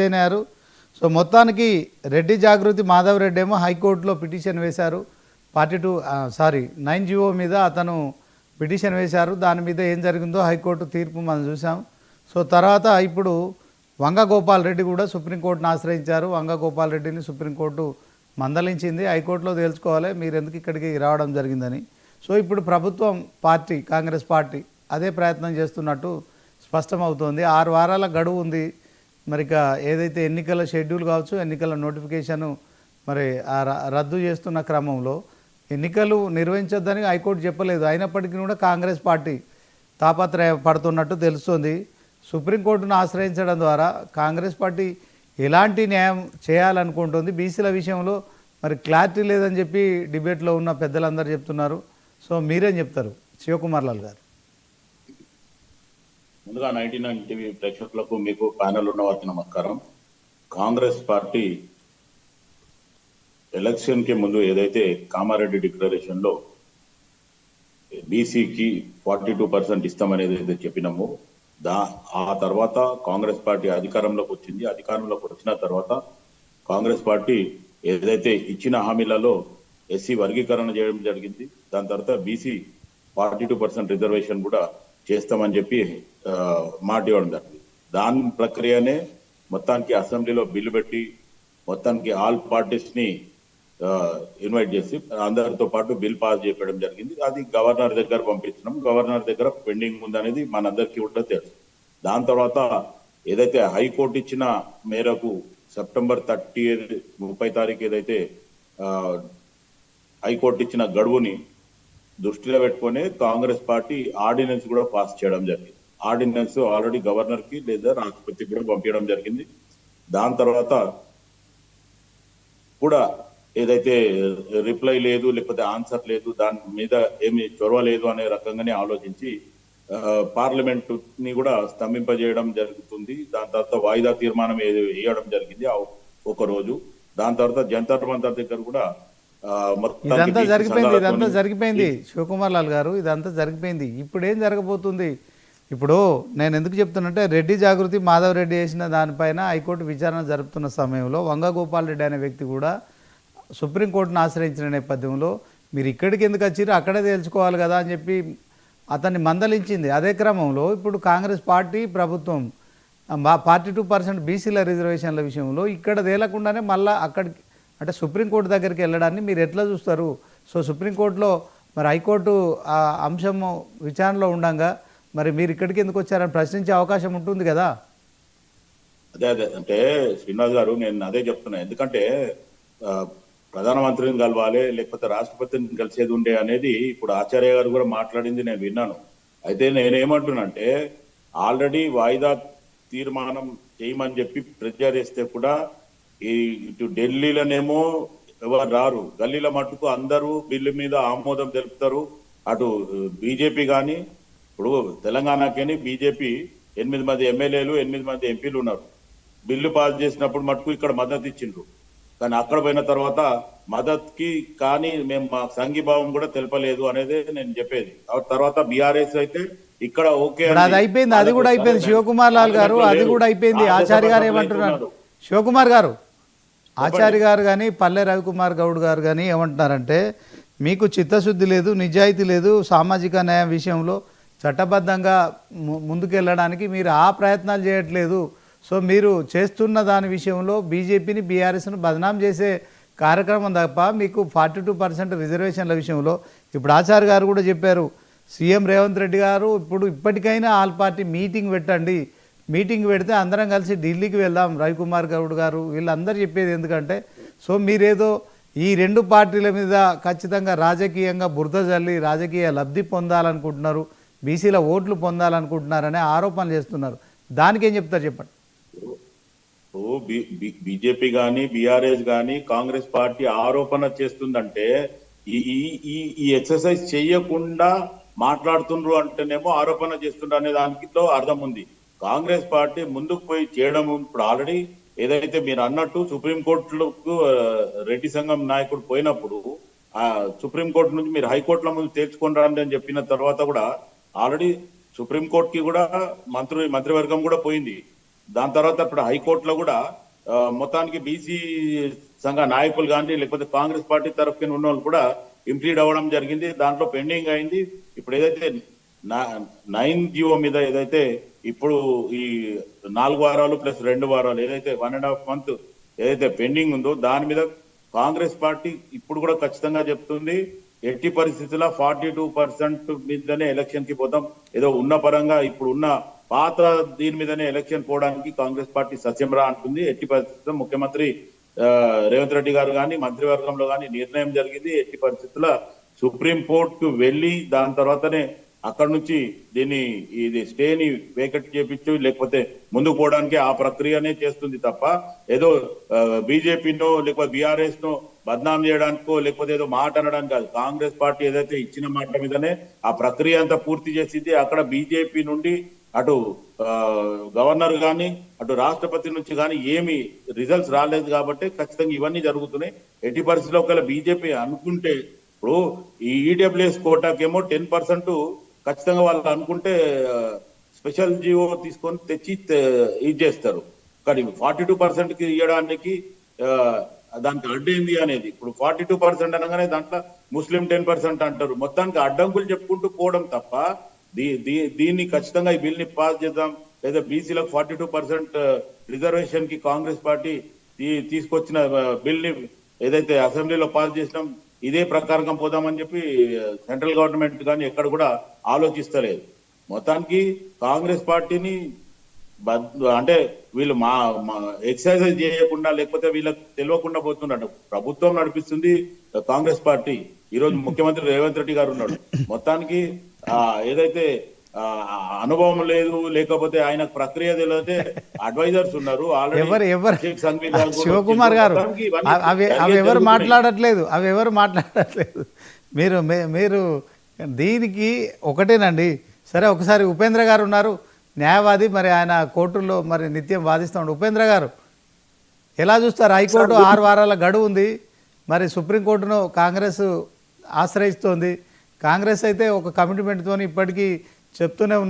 అయినారు. సో మొత్తానికి రెడ్డి జాగృతి మాధవ్ రెడ్డి ఏమో హైకోర్టులో పిటిషన్ వేశారు. 9 జీవో మీద అతను పిటిషన్ వేశారు. దాని మీద ఏం జరిగిందో హైకోర్టు తీర్పు మనం చూసాం. సో తర్వాత ఇప్పుడు వంగ గోపాల్ రెడ్డి కూడా సుప్రీంకోర్టును ఆశ్రయించారు. వంగ గోపాల్ రెడ్డిని సుప్రీంకోర్టు మందలించింది. హైకోర్టులో తేల్చుకోవాలి మీరు ఎందుకు ఇక్కడికి రావడం జరిగిందని. సో ఇప్పుడు ప్రభుత్వం పార్టీ కాంగ్రెస్ పార్టీ అదే ప్రయత్నం చేస్తున్నట్టు స్పష్టమవుతోంది. 6 వారాల గడువు ఉంది. మరి ఇక ఏదైతే ఎన్నికల షెడ్యూల్ కావచ్చు, ఎన్నికల నోటిఫికేషను మరి రద్దు చేస్తున్న క్రమంలో ఎన్నికలు నిర్వహించొద్దని హైకోర్టు చెప్పలేదు. అయినప్పటికీ కూడా కాంగ్రెస్ పార్టీ తాపత్రయ పడుతున్నట్టు తెలుస్తోంది. సుప్రీంకోర్టును ఆశ్రయించడం ద్వారా కాంగ్రెస్ పార్టీ ఎలాంటి న్యాయం చేయాలనుకుంటుంది. బీసీల విషయంలో మరి క్లారిటీ లేదని చెప్పి డిబేట్లో ఉన్న పెద్దలందరూ చెప్తున్నారు. సో మీరేం చెప్తారు శివకుమార్ లాల్ గారు? ముందుగా 99 టీవీ ప్రేక్షకులకు, మీకు ప్యానెల్ ఉన్న వారికి నమస్కారం. కాంగ్రెస్ పార్టీ ఎలక్షన్ కి ముందు ఏదైతే కామారెడ్డి డిక్లరేషన్ లో బీసీకి 42% ఇస్తామనేది ఏదైతే చెప్పినామో ఆ తర్వాత కాంగ్రెస్ పార్టీ అధికారంలోకి వచ్చింది. అధికారంలోకి వచ్చిన తర్వాత కాంగ్రెస్ పార్టీ ఏదైతే ఇచ్చిన హామీలలో ఎస్సీ వర్గీకరణ చేయడం జరిగింది. దాని తర్వాత బీసీ 42% రిజర్వేషన్ కూడా చేస్తామని చెప్పి మాట ఇవ్వడం జరిగింది. దాని ప్రక్రియనే మొత్తానికి అసెంబ్లీలో బిల్లు పెట్టి మొత్తానికి ఆల్ పార్టీస్ ని ఇన్వైట్ చేసి అందరితో పాటు బిల్ పాస్ చేయడం జరిగింది. అది గవర్నర్ దగ్గర పంపించడం, గవర్నర్ దగ్గర పెండింగ్ ఉందనేది మనందరికీ కూడా తెలుసు. దాని తర్వాత ఏదైతే హైకోర్టు ఇచ్చిన మేరకు సెప్టెంబర్ 30 తారీఖు ఏదైతే హైకోర్టు ఇచ్చిన గడువుని దృష్టిలో పెట్టుకుని కాంగ్రెస్ పార్టీ ఆర్డినెన్స్ కూడా పాస్ చేయడం జరిగింది. ఆర్డినెన్స్ ఆల్రెడీ గవర్నర్ కి లేదా రాష్ట్రపతికి కూడా పంపించడం జరిగింది. దాని తర్వాత కూడా ఏదైతే రిప్లై లేదు, లేకపోతే ఆన్సర్ లేదు, దాని మీద ఏమి చొరవ లేదు అనే రకంగానే ఆలోచించి పార్లమెంట్ ని కూడా స్తంభింపజేయడం జరుగుతుంది. దాని తర్వాత వాయిదా తీర్మానం వేయడం జరిగింది ఒక రోజు. దాని తర్వాత జంతర్ మంతర్ దగ్గర కూడా ఇదంతా జరిగిపోయింది శివకుమార్ లాల్ గారు, ఇదంతా జరిగిపోయింది. ఇప్పుడు ఏం జరగబోతుంది? ఇప్పుడు నేను ఎందుకు చెప్తున్నంటే రెడ్డి జాగృతి మాధవ్ రెడ్డి చేసిన దానిపైన హైకోర్టు విచారణ జరుపుతున్న సమయంలో వంగ గోపాల్ రెడ్డి అనే వ్యక్తి కూడా సుప్రీంకోర్టును ఆశ్రయించిన నేపథ్యంలో మీరు ఇక్కడికి ఎందుకు వచ్చారు, అక్కడే తేల్చుకోవాలి కదా అని చెప్పి అతన్ని మందలించింది. అదే క్రమంలో ఇప్పుడు కాంగ్రెస్ పార్టీ ప్రభుత్వం 42% బీసీల రిజర్వేషన్ల విషయంలో ఇక్కడ తేలకుండానే మళ్ళీ అక్కడికి అంటే సుప్రీంకోర్టు దగ్గరికి వెళ్ళడాన్ని మీరు ఎట్లా చూస్తారు? సో సుప్రీంకోర్టులో మరి హైకోర్టు ఆ అంశము విచారణలో ఉండగా మరి మీరు ఇక్కడికి ఎందుకు వచ్చారని ప్రశ్నించే అవకాశం ఉంటుంది కదా? అదే అంటే శ్రీనివాస్ గారు, నేను అదే చెప్తున్నా. ఎందుకంటే ప్రధానమంత్రిని కలవాలి, లేకపోతే రాష్ట్రపతిని కలిసేది ఉండే అనేది ఇప్పుడు ఆచార్య గారు కూడా మాట్లాడింది నేను విన్నాను. అయితే నేనేమంటున్నానంటే ఆల్రెడీ వాయిదా తీర్మానం చేయమని చెప్పి ప్రెజర్ చేస్తే కూడా ఇటు ఢిల్లీలోనేమో ఎవరు రారు, గల్లీల మట్టుకు అందరూ బిల్లు మీద ఆమోదం తెలుపుతారు. అటు బీజేపీ కానీ, ఇప్పుడు తెలంగాణకని బీజేపీ 8 మంది ఎమ్మెల్యేలు 8 మంది ఎంపీలు ఉన్నారు. బిల్లు పాస్ చేసినప్పుడు మటుకు ఇక్కడ మద్దతు ఇచ్చిండ్రు. కానీ అక్కడ పోయిన తర్వాత మద్దతుకి కానీ మేము మా సంఘీభావం కూడా తెలపలేదు అనేది నేను చెప్పేది. తర్వాత బీఆర్ఎస్ అయితే ఇక్కడ ఓకే అది అయిపోయింది, అది కూడా అయిపోయింది. శివకుమార్ లాల్ గారు అది కూడా అయిపోయింది. ఆచార్య గారు ఏమంటున్నారు? శివకుమార్ గారు, ఆచార్య గారు కానీ పల్లె రవికుమార్ గౌడ్ గారు కానీ ఏమంటున్నారంటే మీకు చిత్తశుద్ధి లేదు, నిజాయితీ లేదు, సామాజిక న్యాయం విషయంలో చట్టబద్ధంగా ముందుకెళ్ళడానికి మీరు ఆ ప్రయత్నాలు చేయట్లేదు. సో మీరు చేస్తున్న దాని విషయంలో బీజేపీని బీఆర్ఎస్ను బదనాం చేసే కార్యక్రమం తప్ప మీకు 42% రిజర్వేషన్ల విషయంలో ఇప్పుడు ఆచార్య గారు కూడా చెప్పారు. సీఎం రేవంత్ రెడ్డి గారు ఇప్పటికైనా ఆల్ పార్టీ మీటింగ్ పెట్టండి, మీటింగ్ పెడితే అందరం కలిసి ఢిల్లీకి వెళ్దాం. రవికుమార్ గౌడ్ గారు వీళ్ళందరూ చెప్పేది ఎందుకంటే సో మీరేదో ఈ 2 పార్టీల మీద ఖచ్చితంగా రాజకీయంగా బురద జల్లి రాజకీయ లబ్ధి పొందాలనుకుంటున్నారు, బీసీల ఓట్లు పొందాలనుకుంటున్నారనే ఆరోపణలు చేస్తున్నారు. దానికి ఏం చెప్తారు చెప్పండి? బీజేపీ గాని బీఆర్ఎస్ గాని కాంగ్రెస్ పార్టీ ఆరోపణ చేస్తుందంటే ఈ ఎక్సర్సైజ్ చేయకుండా మాట్లాడుతుండ్రు అంటేనేమో ఆరోపణ చేస్తుండ్రు అనే దానిలో అర్థం ఉంది. కాంగ్రెస్ పార్టీ ముందుకు పోయి చేయడం ఇప్పుడు ఆల్రెడీ ఏదైతే మీరు అన్నట్టు సుప్రీంకోర్టులకు రెడ్డి సంఘం నాయకుడు పోయినప్పుడు ఆ సుప్రీంకోర్టు నుంచి మీరు హైకోర్టుల ముందు తేల్చుకొని రండి అని చెప్పిన తర్వాత కూడా ఆల్రెడీ సుప్రీంకోర్టుకి కూడా మంత్రివర్గం కూడా పోయింది. దాని తర్వాత ఇప్పుడు హైకోర్టులో కూడా మొత్తానికి బీసీ సంఘ నాయకులు కానీ లేకపోతే కాంగ్రెస్ పార్టీ తరఫున ఉన్న వాళ్ళు కూడా ఇంప్లీడ్ అవ్వడం జరిగింది. దాంట్లో పెండింగ్ అయింది. ఇప్పుడు ఏదైతే 9 జీవో మీద ఏదైతే ఇప్పుడు ఈ 4 వారాలు ప్లస్ 2 వారాలు ఏదైతే 1.5 మంత్ ఏదైతే పెండింగ్ ఉందో దాని మీద కాంగ్రెస్ పార్టీ ఇప్పుడు కూడా ఖచ్చితంగా చెప్తుంది, ఎట్టి పరిస్థితుల్లో 42% మీదనే ఎలక్షన్ కి పోతాం. ఏదో ఉన్న పరంగా ఇప్పుడు ఉన్న పాత దీని మీదనే ఎలక్షన్ పోవడానికి కాంగ్రెస్ పార్టీ సత్యంరా అంటుంది. ఎట్టి పరిస్థితుల్లో ముఖ్యమంత్రి రేవంత్ రెడ్డి గారు కానీ మంత్రివర్గంలో కానీ నిర్ణయం జరిగింది. ఎట్టి పరిస్థితుల్లో సుప్రీం కోర్టుకు వెళ్ళి దాని తర్వాతనే అక్కడ నుంచి దీన్ని ఇది స్టేని వేకెట్ చేపించు లేకపోతే ముందుకు పోవడానికి ఆ ప్రక్రియనే చేస్తుంది తప్ప ఏదో బీజేపీనో లేకపోతే బీఆర్ఎస్ నో బద్నాం చేయడానికో లేకపోతే ఏదో మాట అనడానికి కాదు. కాంగ్రెస్ పార్టీ ఏదైతే ఇచ్చిన మాట మీదనే ఆ ప్రక్రియ అంతా పూర్తి చేసింది. అక్కడ బీజేపీ నుండి అటు గవర్నర్ కానీ అటు రాష్ట్రపతి నుంచి కానీ ఏమి రిజల్ట్స్ రాలేదు కాబట్టి ఖచ్చితంగా ఇవన్నీ జరుగుతున్నాయి. ఎట్టి పరిస్థితుల్లో ఒకవేళ బీజేపీ అనుకుంటే ఇప్పుడు ఈ ఈడబ్ల్యూఎస్ కోటాకేమో 10% ఖచ్చితంగా వాళ్ళు అనుకుంటే స్పెషల్ జియో తీసుకొని తెచ్చి ఇది చేస్తారు. కానీ 42% కి ఇవ్వడానికి దానికి అడ్డేంది అనేది ఇప్పుడు 42% అనగానే దాంట్లో ముస్లిం 10% అంటారు. మొత్తానికి అడ్డంకులు చెప్పుకుంటూ పోవడం తప్ప దీన్ని ఖచ్చితంగా ఈ బిల్ ని పాస్ చేద్దాం లేదా బీసీలకు 42% రిజర్వేషన్ కి కాంగ్రెస్ పార్టీ తీసుకొచ్చిన బిల్ ని ఏదైతే అసెంబ్లీలో పాస్ చేసినాం ఇదే ప్రకారంగా పోదామని చెప్పి సెంట్రల్ గవర్నమెంట్ కానీ ఎక్కడ కూడా ఆలోచిస్తలేదు. మొత్తానికి కాంగ్రెస్ పార్టీని అంటే వీళ్ళు మా ఎక్సర్సైజ్ చేయకుండా లేకపోతే వీళ్ళకి తెలియకుండా పోతున్నారు. ప్రభుత్వం నడిపిస్తుంది కాంగ్రెస్ పార్టీ. ఈ రోజు ముఖ్యమంత్రి రేవంత్ రెడ్డి గారు ఉన్నాడు. మొత్తానికి ఏదైతే అనుభవం లేదు లేకపోతే ఆయన ప్రక్రియ తెలియతే అడ్వైజర్స్ ఉన్నారు. శివకుమార్ గారు అవి ఎవరు మాట్లాడట్లేదు మీరు దీనికి ఒకటేనండి. సరే ఒకసారి ఉపేంద్ర గారు ఉన్నారు న్యాయవాది, మరి ఆయన కోర్టుల్లో మరి నిత్యం వాదిస్తున్నాడు. ఉపేంద్ర గారు ఎలా చూస్తారు? హైకోర్టు 6 వారాల గడువు ఉంది, మరి సుప్రీంకోర్టును కాంగ్రెస్ ఆశ్రయిస్తోంది. కాంగ్రెస్ అయితే ఒక కమిట్మెంట్తో ఇప్పటికీ చెప్తూనే ఉన్నారు.